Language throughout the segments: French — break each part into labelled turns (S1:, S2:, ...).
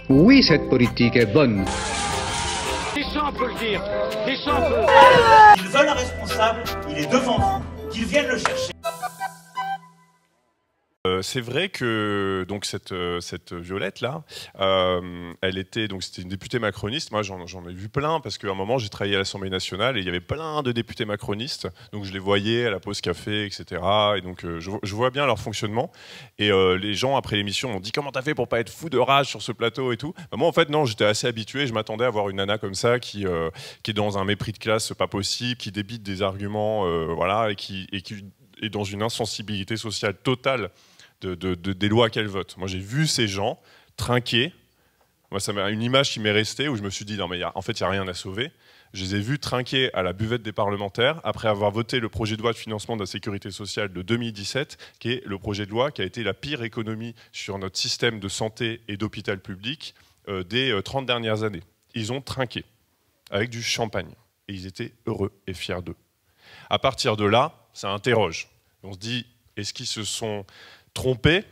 S1: Oui, cette politique est bonne.
S2: Deschamps peut le dire. Deschamps peut.
S3: Ils veulent un responsable, il est devant vous, qu'ils viennent le chercher.
S4: C'est vrai que donc cette Violette là, elle était donc c'était une députée macroniste. Moi j'en ai vu plein parce qu'à un moment j'ai travaillé à l'Assemblée nationale et il y avait plein de députés macronistes. Donc je les voyais à la pause café, etc. Et donc je vois bien leur fonctionnement. Et les gens après l'émission m'ont dit comment t'as fait pour pas être fou de rage sur ce plateau et tout. Bah, moi en fait non, j'étais assez habitué. Je m'attendais à voir une nana comme ça qui est dans un mépris de classe pas possible, qui débite des arguments, voilà, et qui est dans une insensibilité sociale totale. Des lois qu'elle vote. Moi, j'ai vu ces gens trinquer. Moi, ça m'a une image qui m'est restée où je me suis dit non mais en fait, il n'y a rien à sauver. Je les ai vus trinquer à la buvette des parlementaires après avoir voté le projet de loi de financement de la sécurité sociale de 2017, qui est le projet de loi qui a été la pire économie sur notre système de santé et d'hôpital public des 30 dernières années. Ils ont trinqué avec du champagne et ils étaient heureux et fiers d'eux. À partir de là, ça interroge. On se dit, est-ce qu'ils se sont trompés?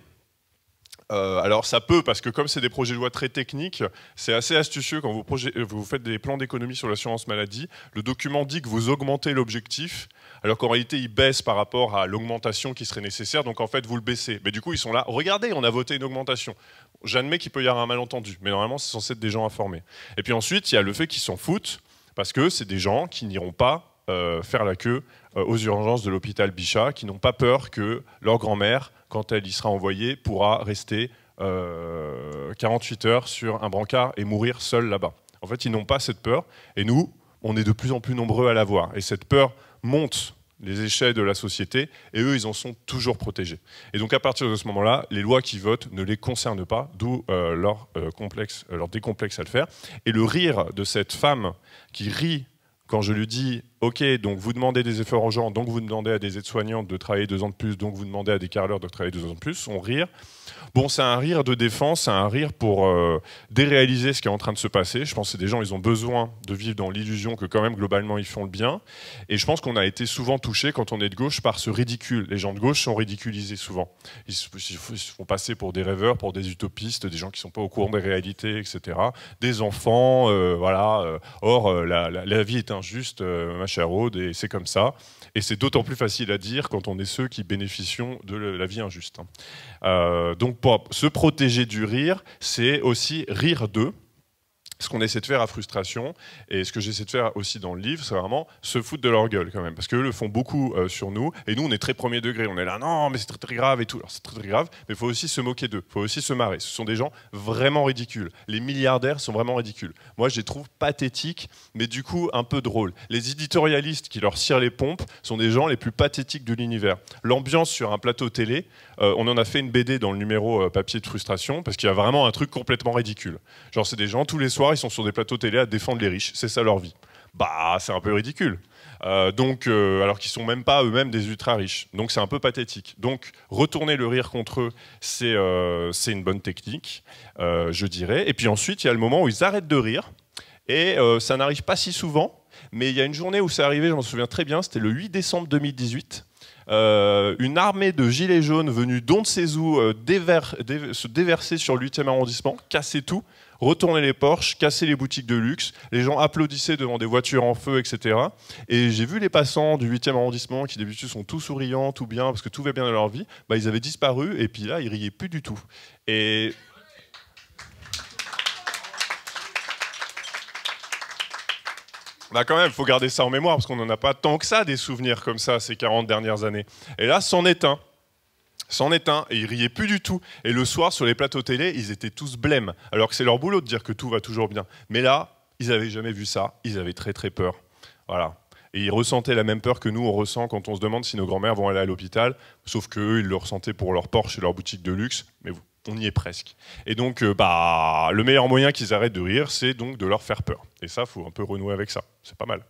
S4: Alors ça peut, parce que comme c'est des projets de loi très techniques, c'est assez astucieux quand vous faites des plans d'économie sur l'assurance maladie. Le document dit que vous augmentez l'objectif, alors qu'en réalité il baisse par rapport à l'augmentation qui serait nécessaire, donc en fait vous le baissez. Mais du coup ils sont là, regardez, on a voté une augmentation. J'admets qu'il peut y avoir un malentendu, mais normalement c'est censé être des gens informés. Et puis ensuite il y a le fait qu'ils s'en foutent, parce que c'est des gens qui n'iront pas faire la queue aux urgences de l'hôpital Bichat, qui n'ont pas peur que leur grand-mère, quand elle y sera envoyée, pourra rester 48 heures sur un brancard et mourir seule là-bas. En fait, ils n'ont pas cette peur, et nous, on est de plus en plus nombreux à l'avoir. Et cette peur monte les échelles de la société, et eux, ils en sont toujours protégés. Et donc, à partir de ce moment-là, les lois qu'ils votent ne les concernent pas, d'où leur décomplexe à le faire. Et le rire de cette femme qui rit quand je lui dis « Ok, donc vous demandez des efforts aux gens, donc vous demandez à des aides-soignantes de travailler 2 ans de plus, donc vous demandez à des carreleurs de travailler 2 ans de plus », son rire, bon, c'est un rire de défense, c'est un rire pour déréaliser ce qui est en train de se passer. Je pense que c'est des gens, ils ont besoin de vivre dans l'illusion que quand même, globalement, ils font le bien. Et je pense qu'on a été souvent touchés, quand on est de gauche, par ce ridicule. Les gens de gauche sont ridiculisés souvent. Ils se font passer pour des rêveurs, pour des utopistes, des gens qui ne sont pas au courant des réalités, etc. Des enfants, voilà. Or, la vie est injuste, ma chère Aude, et c'est comme ça. Et c'est d'autant plus facile à dire quand on est ceux qui bénéficient de la vie injuste. Donc pour se protéger du rire, c'est aussi rire d'eux. Ce qu'on essaie de faire à Frustration, et ce que j'essaie de faire aussi dans le livre, c'est vraiment se foutre de leur gueule quand même, parce qu'eux le font beaucoup sur nous, et nous on est très premier degré, on est là, non mais c'est très, très grave et tout, alors c'est très, très grave, mais il faut aussi se moquer d'eux, il faut aussi se marrer, ce sont des gens vraiment ridicules, les milliardaires sont vraiment ridicules, moi je les trouve pathétiques, mais du coup un peu drôles, les éditorialistes qui leur cirent les pompes sont des gens les plus pathétiques de l'univers, l'ambiance sur un plateau télé, on en a fait une BD dans le numéro papier de Frustration, parce qu'il y a vraiment un truc complètement ridicule, genre c'est des gens tous les soirs ils sont sur des plateaux télé à défendre les riches, c'est ça leur vie. Bah, c'est un peu ridicule. Alors qu'ils sont même pas eux-mêmes des ultra riches. Donc c'est un peu pathétique. Donc retourner le rire contre eux, c'est une bonne technique, je dirais. Et puis ensuite, il y a le moment où ils arrêtent de rire. Et ça n'arrive pas si souvent, mais il y a une journée où c'est arrivé, je m'en souviens très bien, c'était le 8 décembre 2018. Une armée de gilets jaunes venus d'on ne sait où se déverser sur le 8e arrondissement, casser tout, retourner les Porsche, casser les boutiques de luxe, les gens applaudissaient devant des voitures en feu, etc. Et j'ai vu les passants du 8e arrondissement qui d'habitude sont tout souriants, tout bien, parce que tout va bien dans leur vie, bah, ils avaient disparu et puis là ils riaient plus du tout. Et bah quand même, il faut garder ça en mémoire, parce qu'on n'en a pas tant que ça, des souvenirs comme ça, ces 40 dernières années. Et là, c'en est un. C'en est un, et ils riaient plus du tout. Et le soir, sur les plateaux télé, ils étaient tous blêmes, alors que c'est leur boulot de dire que tout va toujours bien. Mais là, ils n'avaient jamais vu ça, ils avaient très très peur. Voilà. Et ils ressentaient la même peur que nous, on ressent quand on se demande si nos grands-mères vont aller à l'hôpital, sauf qu'eux, ils le ressentaient pour leur Porsche et leur boutique de luxe, mais on y est presque. Et donc, le meilleur moyen qu'ils arrêtent de rire, c'est donc de leur faire peur. Et ça, il faut un peu renouer avec ça. C'est pas mal.